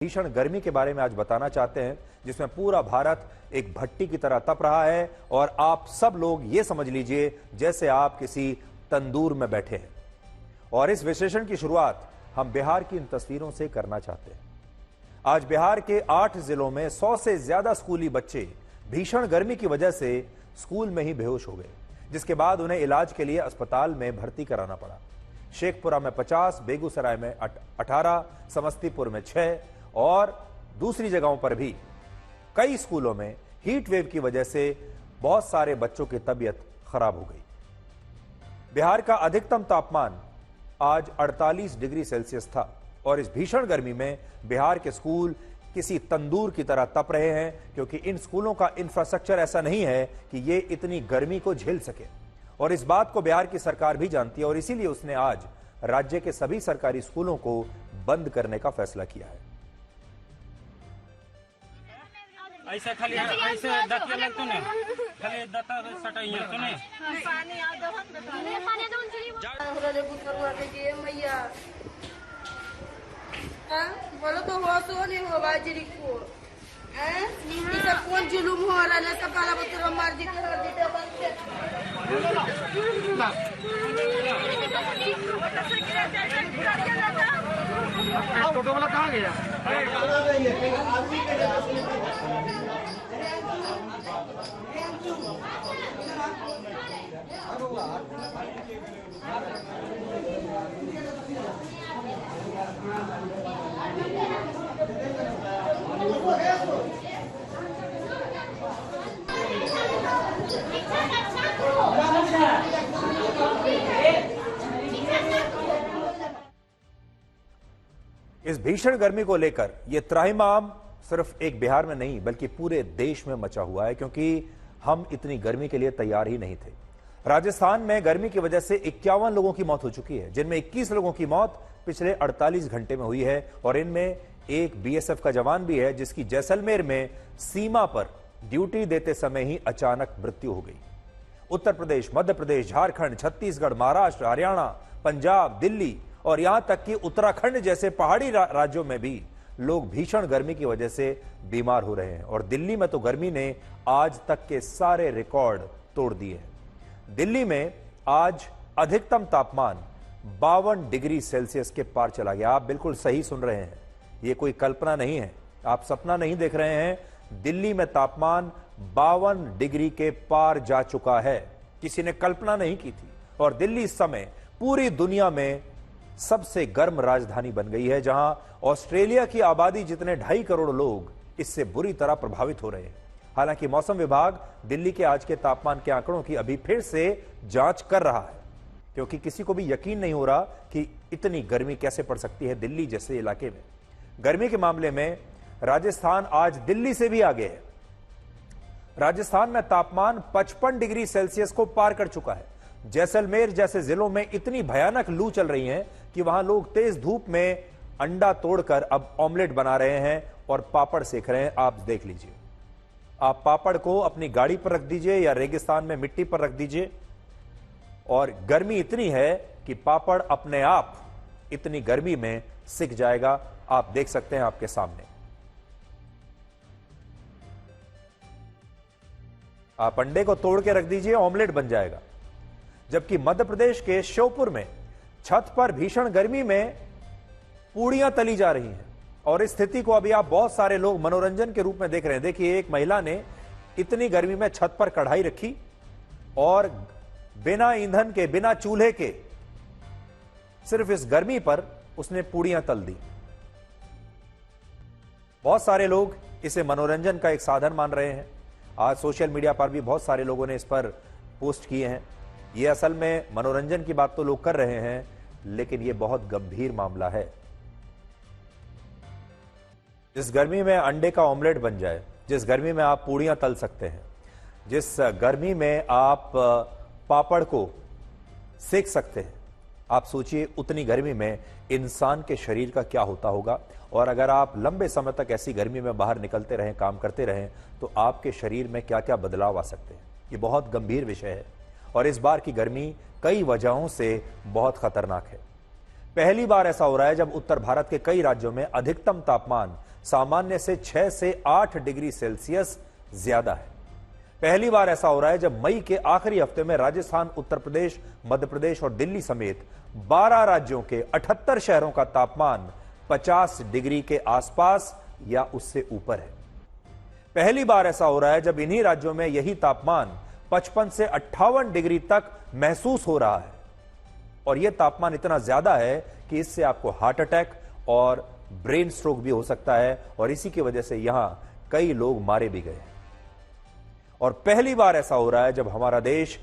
भीषण गर्मी के बारे में आज बताना चाहते हैं, जिसमें पूरा भारत एक भट्टी की तरह तप रहा है और आप सब लोग ये समझ लीजिए जैसे आप किसी तंदूर में बैठे हैं। और इस विश्लेषण की शुरुआत हम बिहार की इन तस्वीरों से करना चाहते हैं। आज बिहार के 8 जिलों में 100 से ज्यादा स्कूली बच्चे भीषण गर्मी की वजह से स्कूल में ही बेहोश हो गए, जिसके बाद उन्हें इलाज के लिए अस्पताल में भर्ती कराना पड़ा। शेखपुरा में 50, बेगूसराय में 18, समस्तीपुर में 6 और दूसरी जगहों पर भी कई स्कूलों में हीट वेव की वजह से बहुत सारे बच्चों की तबीयत खराब हो गई। बिहार का अधिकतम तापमान आज 48 डिग्री सेल्सियस था और इस भीषण गर्मी में बिहार के स्कूल किसी तंदूर की तरह तप रहे हैं, क्योंकि इन स्कूलों का इंफ्रास्ट्रक्चर ऐसा नहीं है कि ये इतनी गर्मी को झेल सके। और इस बात को बिहार की सरकार भी जानती है और इसीलिए उसने आज राज्य के सभी सरकारी स्कूलों को बंद करने का फैसला किया है। ऐसे खाली ऐसे दतिया लगतो ने खाली दता सटाइया तो ने पानी आ दो पानी दो हमरा ले कुछ करवा के दिए मैया। हां बोलो तो हो सो नहीं हो बाजरी को हैं ये सब कौन जुलुम हो रहा है। सब काला बच्चा मार दी कर देते बंद टोटो वाला कहां गया? इस भीषण गर्मी को लेकर यह त्राहिमाम सिर्फ एक बिहार में नहीं बल्कि पूरे देश में मचा हुआ है, क्योंकि हम इतनी गर्मी के लिए तैयार ही नहीं थे। राजस्थान में गर्मी की वजह से 51 लोगों की मौत हो चुकी है, जिनमें 21 लोगों की मौत पिछले 48 घंटे में हुई है और इनमें एक बीएसएफ का जवान भी है, जिसकी जैसलमेर में सीमा पर ड्यूटी देते समय ही अचानक मृत्यु हो गई। उत्तर प्रदेश, मध्य प्रदेश, झारखंड, छत्तीसगढ़, महाराष्ट्र, हरियाणा, पंजाब, दिल्ली और यहां तक कि उत्तराखंड जैसे पहाड़ी राज्यों में भी लोग भीषण गर्मी की वजह से बीमार हो रहे हैं। और दिल्ली में तो गर्मी ने आज तक के सारे रिकॉर्ड तोड़ दिए हैं। दिल्ली में आज अधिकतम तापमान 52 डिग्री सेल्सियस के पार चला गया। आप बिल्कुल सही सुन रहे हैं, यह कोई कल्पना नहीं है, आप सपना नहीं देख रहे हैं। दिल्ली में तापमान 52 डिग्री के पार जा चुका है, किसी ने कल्पना नहीं की थी। और दिल्ली इस समय पूरी दुनिया में सबसे गर्म राजधानी बन गई है, जहां ऑस्ट्रेलिया की आबादी जितने 2.5 करोड़ लोग इससे बुरी तरह प्रभावित हो रहे हैं। हालांकि मौसम विभाग दिल्ली के आज के तापमान के आंकड़ों की अभी फिर से जांच कर रहा है, क्योंकि किसी को भी यकीन नहीं हो रहा कि इतनी गर्मी कैसे पड़ सकती है दिल्ली जैसे इलाके में। गर्मी के मामले में राजस्थान आज दिल्ली से भी आगे है। राजस्थान में तापमान 55 डिग्री सेल्सियस को पार कर चुका है। जैसलमेर जैसे जिलों में इतनी भयानक लू चल रही है कि वहां लोग तेज धूप में अंडा तोड़कर अब ऑमलेट बना रहे हैं और पापड़ सेक रहे हैं। आप देख लीजिए, आप पापड़ को अपनी गाड़ी पर रख दीजिए या रेगिस्तान में मिट्टी पर रख दीजिए और गर्मी इतनी है कि पापड़ अपने आप इतनी गर्मी में सिक जाएगा। आप देख सकते हैं आपके सामने। आप अंडे को तोड़ के रख दीजिए, ऑमलेट बन जाएगा। जबकि मध्य प्रदेश के श्योपुर में छत पर भीषण गर्मी में पूड़ियां तली जा रही हैं और इस स्थिति को अभी आप बहुत सारे लोग मनोरंजन के रूप में देख रहे हैं। देखिए, एक महिला ने इतनी गर्मी में छत पर कढ़ाई रखी और बिना ईंधन के, बिना चूल्हे के, सिर्फ इस गर्मी पर उसने पूड़ियां तल दी। बहुत सारे लोग इसे मनोरंजन का एक साधन मान रहे हैं। आज सोशल मीडिया पर भी बहुत सारे लोगों ने इस पर पोस्ट किए हैं। ये असल में मनोरंजन की बात तो लोग कर रहे हैं, लेकिन ये बहुत गंभीर मामला है। जिस गर्मी में अंडे का ऑमलेट बन जाए, जिस गर्मी में आप पूड़ियां तल सकते हैं, जिस गर्मी में आप पापड़ को सेक सकते हैं, आप सोचिए उतनी गर्मी में इंसान के शरीर का क्या होता होगा। और अगर आप लंबे समय तक ऐसी गर्मी में बाहर निकलते रहें, काम करते रहें, तो आपके शरीर में क्या क्या बदलाव आ सकते हैं। ये बहुत गंभीर विषय है और इस बार की गर्मी कई वजहों से बहुत खतरनाक है। पहली बार ऐसा हो रहा है जब उत्तर भारत के कई राज्यों में अधिकतम तापमान सामान्य से 6 से 8 डिग्री सेल्सियस ज्यादा है। पहली बार ऐसा हो रहा है जब मई के आखिरी हफ्ते में राजस्थान, उत्तर प्रदेश, मध्य प्रदेश और दिल्ली समेत 12 राज्यों के 78 शहरों का तापमान 50 डिग्री के आसपास या उससे ऊपर है। पहली बार ऐसा हो रहा है जब इन्हीं राज्यों में यही तापमान 55 से 58 डिग्री तक महसूस हो रहा है। और यह तापमान इतना ज्यादा है कि इससे आपको हार्ट अटैक और ब्रेन स्ट्रोक भी हो सकता है और इसी की वजह से यहां कई लोग मारे भी गए। और पहली बार ऐसा हो रहा है जब हमारा देश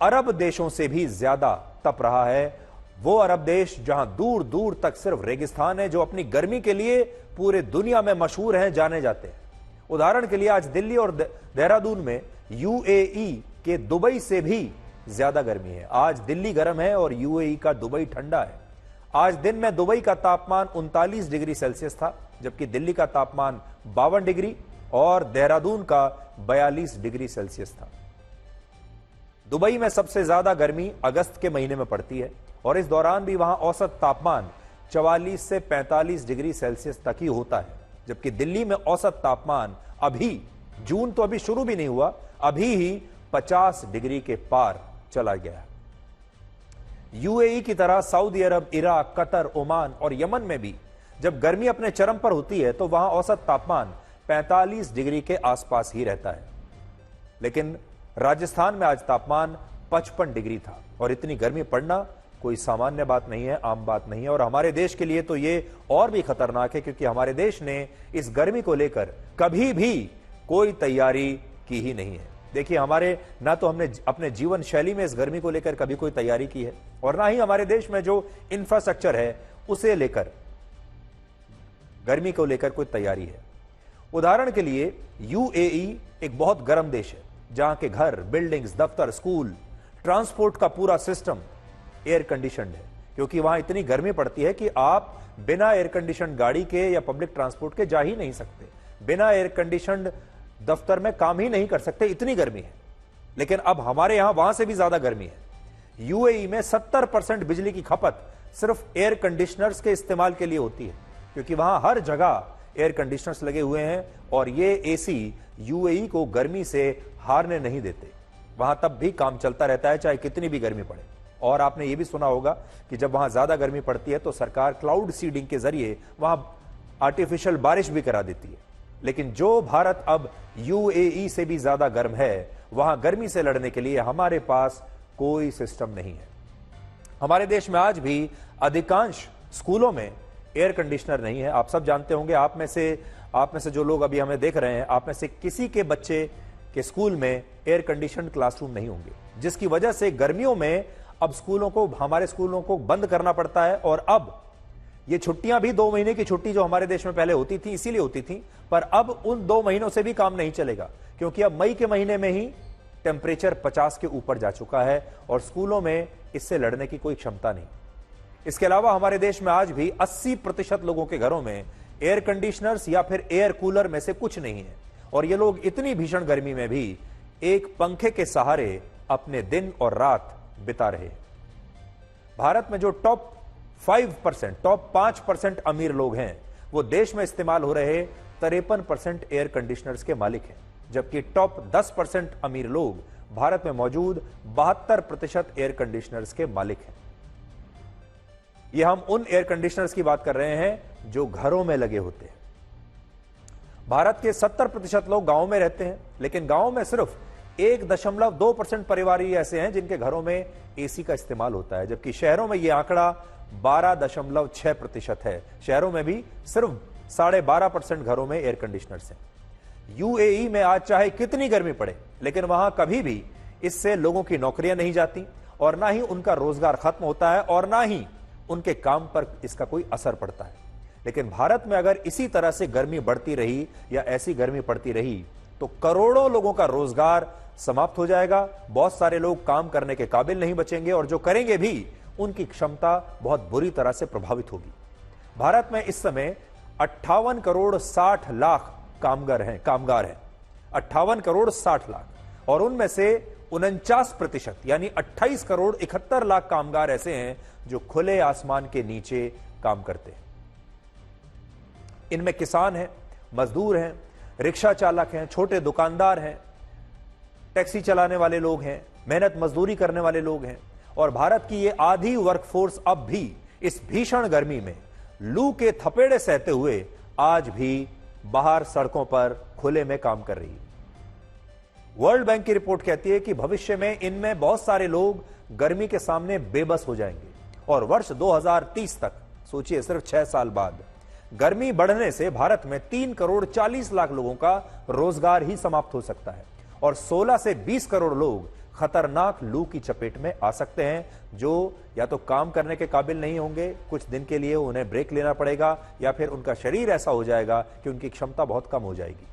अरब देशों से भी ज्यादा तप रहा है। वो अरब देश जहां दूर दूर तक सिर्फ रेगिस्तान है, जो अपनी गर्मी के लिए पूरे दुनिया में मशहूर हैं, जाने जाते हैं। उदाहरण के लिए आज दिल्ली और देहरादून में यूएई के दुबई से भी ज्यादा गर्मी है। आज दिल्ली गर्म है और यूएई का दुबई ठंडा है। आज दिन में दुबई का तापमान 39 डिग्री सेल्सियस था, जबकि दिल्ली का तापमान 52 डिग्री और देहरादून का 42 डिग्री सेल्सियस था। दुबई में सबसे ज्यादा गर्मी अगस्त के महीने में पड़ती है और इस दौरान भी वहां औसत तापमान 44 से 45 डिग्री सेल्सियस तक ही होता है, जबकि दिल्ली में औसत तापमान अभी, जून तो अभी शुरू भी नहीं हुआ, अभी ही 50 डिग्री के पार चला गया है। यूएई की तरह सऊदी अरब, इराक, कतर, ओमान और यमन में भी जब गर्मी अपने चरम पर होती है तो वहां औसत तापमान 45 डिग्री के आसपास ही रहता है। लेकिन राजस्थान में आज तापमान 55 डिग्री था और इतनी गर्मी पड़ना कोई सामान्य बात नहीं है, आम बात नहीं है। और हमारे देश के लिए तो ये और भी खतरनाक है, क्योंकि हमारे देश ने इस गर्मी को लेकर कभी भी कोई तैयारी की ही नहीं है। देखिए, हमारे ना तो हमने अपने जीवन शैली में इस गर्मी को लेकर कभी कोई तैयारी की है और ना ही हमारे देश में जो इंफ्रास्ट्रक्चर है उसे लेकर, गर्मी को लेकर कोई तैयारी है। उदाहरण के लिए यूएई एक बहुत गर्म देश है, जहां के घर, बिल्डिंग्स, दफ्तर, स्कूल, ट्रांसपोर्ट का पूरा सिस्टम एयर कंडीशनड है, क्योंकि वहां इतनी गर्मी पड़ती है कि आप बिना एयर कंडीशनड गाड़ी के या पब्लिक ट्रांसपोर्ट के जा ही नहीं सकते, बिना एयर कंडीशनड दफ्तर में काम ही नहीं कर सकते, इतनी गर्मी है। लेकिन अब हमारे यहां वहां से भी ज्यादा गर्मी है। यूएई में 70% बिजली की खपत सिर्फ एयर कंडीशनर्स के इस्तेमाल के लिए होती है, क्योंकि वहां हर जगह एयर कंडीशनर्स लगे हुए हैं और ये एसी यूएई को गर्मी से हारने नहीं देते। वहां तब भी काम चलता रहता है, चाहे कितनी भी गर्मी पड़े। और आपने ये भी सुना होगा कि जब वहां ज्यादा गर्मी पड़ती है तो सरकार क्लाउड सीडिंग के जरिए वहां आर्टिफिशियल बारिश भी करा देती है। लेकिन जो भारत अब यूएई से भी ज्यादा गर्म है, वहां गर्मी से लड़ने के लिए हमारे पास कोई सिस्टम नहीं है। हमारे देश में आज भी अधिकांश स्कूलों में एयर कंडीशनर नहीं है। आप सब जानते होंगे, आप में से जो लोग अभी हमें देख रहे हैं, आप में से किसी के बच्चे के स्कूल में एयर कंडीशनड क्लासरूम नहीं होंगे, जिसकी वजह से गर्मियों में अब हमारे स्कूलों को बंद करना पड़ता है। और अब ये छुट्टियां भी 2 महीने की छुट्टी जो हमारे देश में पहले होती थी, इसीलिए होती थी, पर अब उन 2 महीनों से भी काम नहीं चलेगा, क्योंकि अब मई के महीने में ही टेम्परेचर 50 के ऊपर जा चुका है और स्कूलों में इससे लड़ने की कोई क्षमता नहीं। इसके अलावा हमारे देश में आज भी 80% लोगों के घरों में एयर कंडीशनर्स या फिर एयर कूलर में से कुछ नहीं है और ये लोग इतनी भीषण गर्मी में भी एक पंखे के सहारे अपने दिन और रात बिता रहे। भारत में जो टॉप 5% अमीर लोग हैं, वो देश में इस्तेमाल हो रहे 53% एयर कंडीशनर्स के मालिक हैं, जबकि टॉप 10% अमीर लोग भारत में मौजूद 72% एयर कंडीशनर्स के मालिक हैं। ये हम उन एयर कंडीशनर्स की बात कर रहे हैं जो घरों में लगे होते हैं। भारत के 70% लोग गांव में रहते हैं, लेकिन गांव में सिर्फ 1.2% परिवार ही ऐसे हैं जिनके घरों में एसी का इस्तेमाल होता है, जबकि शहरों में यह आंकड़ा 12.6% है। शहरों में भी सिर्फ 12.5% घरों में एयर कंडीशनर्स हैं। यूएई में आज चाहे कितनी गर्मी पड़े, लेकिन वहां कभी भी इससे लोगों की नौकरियां नहीं जाती और ना ही उनका रोजगार खत्म होता है और ना ही उनके काम पर इसका कोई असर पड़ता है। लेकिन भारत में अगर इसी तरह से गर्मी बढ़ती रही या ऐसी गर्मी पड़ती रही तो करोड़ों लोगों का रोजगार समाप्त हो जाएगा। बहुत सारे लोग काम करने के काबिल नहीं बचेंगे और जो करेंगे भी उनकी क्षमता बहुत बुरी तरह से प्रभावित होगी। भारत में इस समय 58 करोड़ 60 लाख कामगार हैं 58 करोड़ 60 लाख और उनमें से 49% यानी 28 करोड़ 71 लाख कामगार ऐसे हैं जो खुले आसमान के नीचे काम करते हैं। इनमें किसान हैं, मजदूर हैं, रिक्शा चालक हैं, छोटे दुकानदार हैं, टैक्सी चलाने वाले लोग हैं, मेहनत मजदूरी करने वाले लोग हैं। और भारत की ये आधी वर्कफोर्स अब भी इस भीषण गर्मी में लू के थपेड़े सहते हुए आज भी बाहर सड़कों पर खुले में काम कर रही है। वर्ल्ड बैंक की रिपोर्ट कहती है कि भविष्य में इनमें बहुत सारे लोग गर्मी के सामने बेबस हो जाएंगे और वर्ष 2030 तक, सोचिए सिर्फ 6 साल बाद, गर्मी बढ़ने से भारत में 3 करोड़ 40 लाख लोगों का रोजगार ही समाप्त हो सकता है और 16 से 20 करोड़ लोग खतरनाक लू की चपेट में आ सकते हैं, जो या तो काम करने के काबिल नहीं होंगे, कुछ दिन के लिए उन्हें ब्रेक लेना पड़ेगा, या फिर उनका शरीर ऐसा हो जाएगा कि उनकी क्षमता बहुत कम हो जाएगी।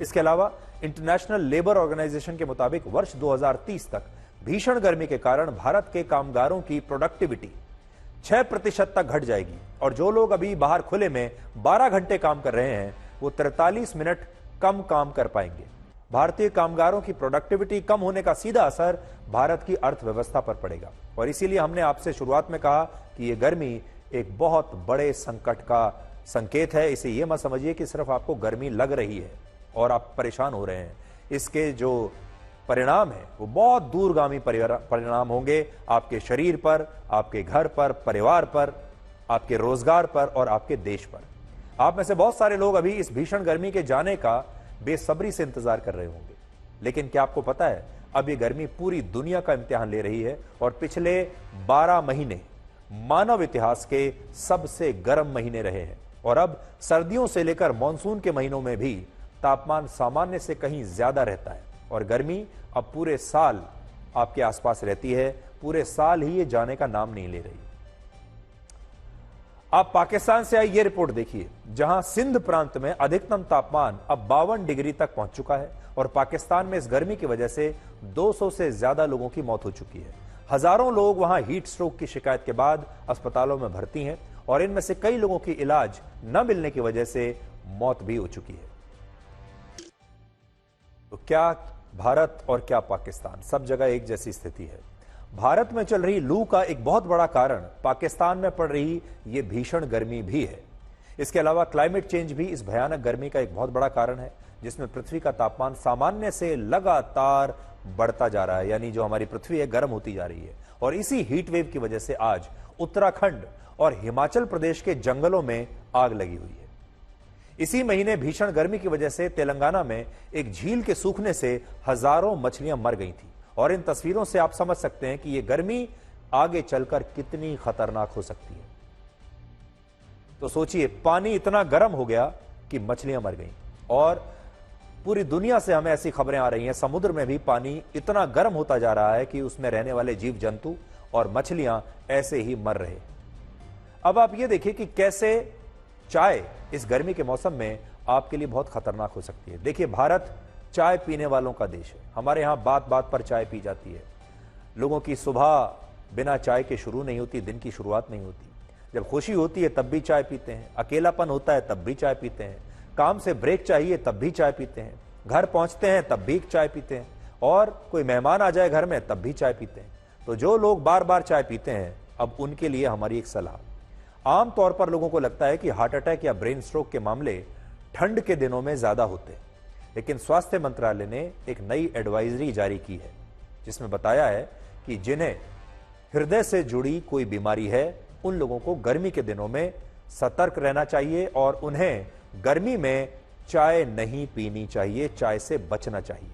इसके अलावा इंटरनेशनल लेबर ऑर्गेनाइजेशन के मुताबिक वर्ष 2030 तक भीषण गर्मी के कारण भारत के कामगारों की प्रोडक्टिविटी 6% तक घट जाएगी और जो लोग अभी बाहर खुले में 12 घंटे काम कर रहे हैं वो 43 मिनट कम काम कर पाएंगे। भारतीय कामगारों की प्रोडक्टिविटी कम होने का सीधा असर भारत की अर्थव्यवस्था पर पड़ेगा और इसीलिए हमने आपसे शुरुआत में कहा कि यह गर्मी एक बहुत बड़े संकट का संकेत है। इसे यह मत समझिए कि सिर्फ आपको गर्मी लग रही है और आप परेशान हो रहे हैं। इसके जो परिणाम है वो बहुत दूरगामी परिणाम होंगे आपके शरीर पर, आपके घर पर, परिवार पर, आपके रोजगार पर और आपके देश पर। आप में से बहुत सारे लोग अभी इस भीषण गर्मी के जाने का बेसब्री से इंतजार कर रहे होंगे, लेकिन क्या आपको पता है अब ये गर्मी पूरी दुनिया का इम्तिहान ले रही है और पिछले 12 महीने मानव इतिहास के सबसे गर्म महीने रहे हैं और अब सर्दियों से लेकर मानसून के महीनों में भी तापमान सामान्य से कहीं ज्यादा रहता है और गर्मी अब पूरे साल आपके आसपास रहती है, पूरे साल ही ये जाने का नाम नहीं ले रही। आप पाकिस्तान से आई ये रिपोर्ट देखिए, जहां सिंध प्रांत में अधिकतम तापमान अब 52 डिग्री तक पहुंच चुका है और पाकिस्तान में इस गर्मी की वजह से 200 से ज्यादा लोगों की मौत हो चुकी है। हजारों लोग वहां हीट स्ट्रोक की शिकायत के बाद अस्पतालों में भर्ती हैं और इनमें से कई लोगों की इलाज न मिलने की वजह से मौत भी हो चुकी है। तो क्या भारत और क्या पाकिस्तान, सब जगह एक जैसी स्थिति है। भारत में चल रही लू का एक बहुत बड़ा कारण पाकिस्तान में पड़ रही ये भीषण गर्मी भी है। इसके अलावा क्लाइमेट चेंज भी इस भयानक गर्मी का एक बहुत बड़ा कारण है, जिसमें पृथ्वी का तापमान सामान्य से लगातार बढ़ता जा रहा है, यानी जो हमारी पृथ्वी है गर्म होती जा रही है। और इसी हीट वेव की वजह से आज उत्तराखंड और हिमाचल प्रदेश के जंगलों में आग लगी हुई है। इसी महीने भीषण गर्मी की वजह से तेलंगाना में एक झील के सूखने से हजारों मछलियां मर गई थी और इन तस्वीरों से आप समझ सकते हैं कि यह गर्मी आगे चलकर कितनी खतरनाक हो सकती है। तो सोचिए, पानी इतना गर्म हो गया कि मछलियां मर गईं और पूरी दुनिया से हमें ऐसी खबरें आ रही हैं, समुद्र में भी पानी इतना गर्म होता जा रहा है कि उसमें रहने वाले जीव जंतु और मछलियां ऐसे ही मर रहे। अब आप ये देखिए कि कैसे चाय इस गर्मी के मौसम में आपके लिए बहुत खतरनाक हो सकती है। देखिए, भारत चाय पीने वालों का देश है। हमारे यहां बात बात पर चाय पी जाती है। लोगों की सुबह बिना चाय के शुरू नहीं होती, दिन की शुरुआत नहीं होती। जब खुशी होती है तब भी चाय पीते हैं, अकेलापन होता है तब भी चाय पीते हैं, काम से ब्रेक चाहिए तब भी चाय पीते हैं, घर पहुंचते हैं तब भी चाय पीते हैं और कोई मेहमान आ जाए घर में तब भी चाय पीते हैं। तो जो लोग बार बार चाय पीते हैं, अब उनके लिए हमारी एक सलाह। आमतौर पर लोगों को लगता है कि हार्ट अटैक या ब्रेन स्ट्रोक के मामले ठंड के दिनों में ज्यादा होते हैं, लेकिन स्वास्थ्य मंत्रालय ने एक नई एडवाइजरी जारी की है जिसमें बताया है कि जिन्हें हृदय से जुड़ी कोई बीमारी है उन लोगों को गर्मी के दिनों में सतर्क रहना चाहिए और उन्हें गर्मी में चाय नहीं पीनी चाहिए, चाय से बचना चाहिए।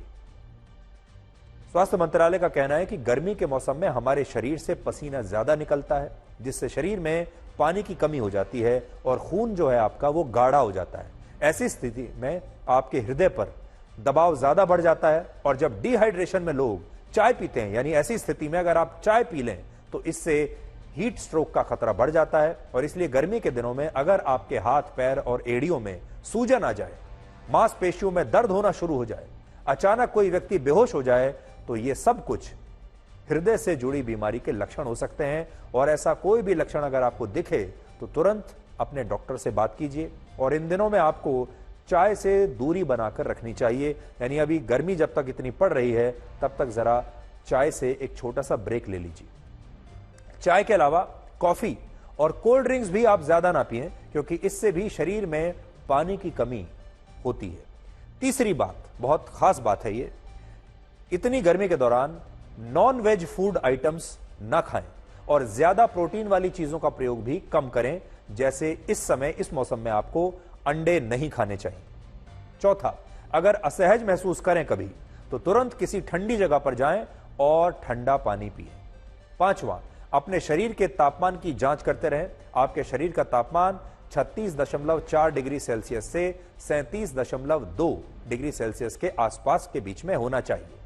स्वास्थ्य मंत्रालय का कहना है कि गर्मी के मौसम में हमारे शरीर से पसीना ज्यादा निकलता है, जिससे शरीर में पानी की कमी हो जाती है और खून जो है आपका वो गाढ़ा हो जाता है। ऐसी स्थिति में आपके हृदय पर दबाव ज्यादा बढ़ जाता है और जब डिहाइड्रेशन में लोग चाय पीते हैं, यानी ऐसी स्थिति में अगर आप चाय पी लें तो इससे हीट स्ट्रोक का खतरा बढ़ जाता है। और इसलिए गर्मी के दिनों में अगर आपके हाथ, पैर और एड़ियों में सूजन आ जाए, मांसपेशियों में दर्द होना शुरू हो जाए, अचानक कोई व्यक्ति बेहोश हो जाए, तो ये सब कुछ हृदय से जुड़ी बीमारी के लक्षण हो सकते हैं। और ऐसा कोई भी लक्षण अगर आपको दिखे तो तुरंत अपने डॉक्टर से बात कीजिए। और इन दिनों में आपको चाय से दूरी बनाकर रखनी चाहिए, यानी अभी गर्मी जब तक इतनी पड़ रही है तब तक जरा चाय से एक छोटा सा ब्रेक ले लीजिए। चाय के अलावा कॉफी और कोल्ड ड्रिंक्स भी आप ज्यादा ना पिएं, क्योंकि इससे भी शरीर में पानी की कमी होती है। तीसरी बात, बहुत खास बात है ये, इतनी गर्मी के दौरान नॉन वेज फूड आइटम्स ना खाएं और ज्यादा प्रोटीन वाली चीजों का प्रयोग भी कम करें, जैसे इस समय इस मौसम में आपको अंडे नहीं खाने चाहिए। चौथा, अगर असहज महसूस करें कभी तो तुरंत किसी ठंडी जगह पर जाएं और ठंडा पानी पिएं। पांचवां, अपने शरीर के तापमान की जांच करते रहें। आपके शरीर का तापमान 36.4 डिग्री सेल्सियस से 37.2 डिग्री सेल्सियस के आसपास के बीच में होना चाहिए।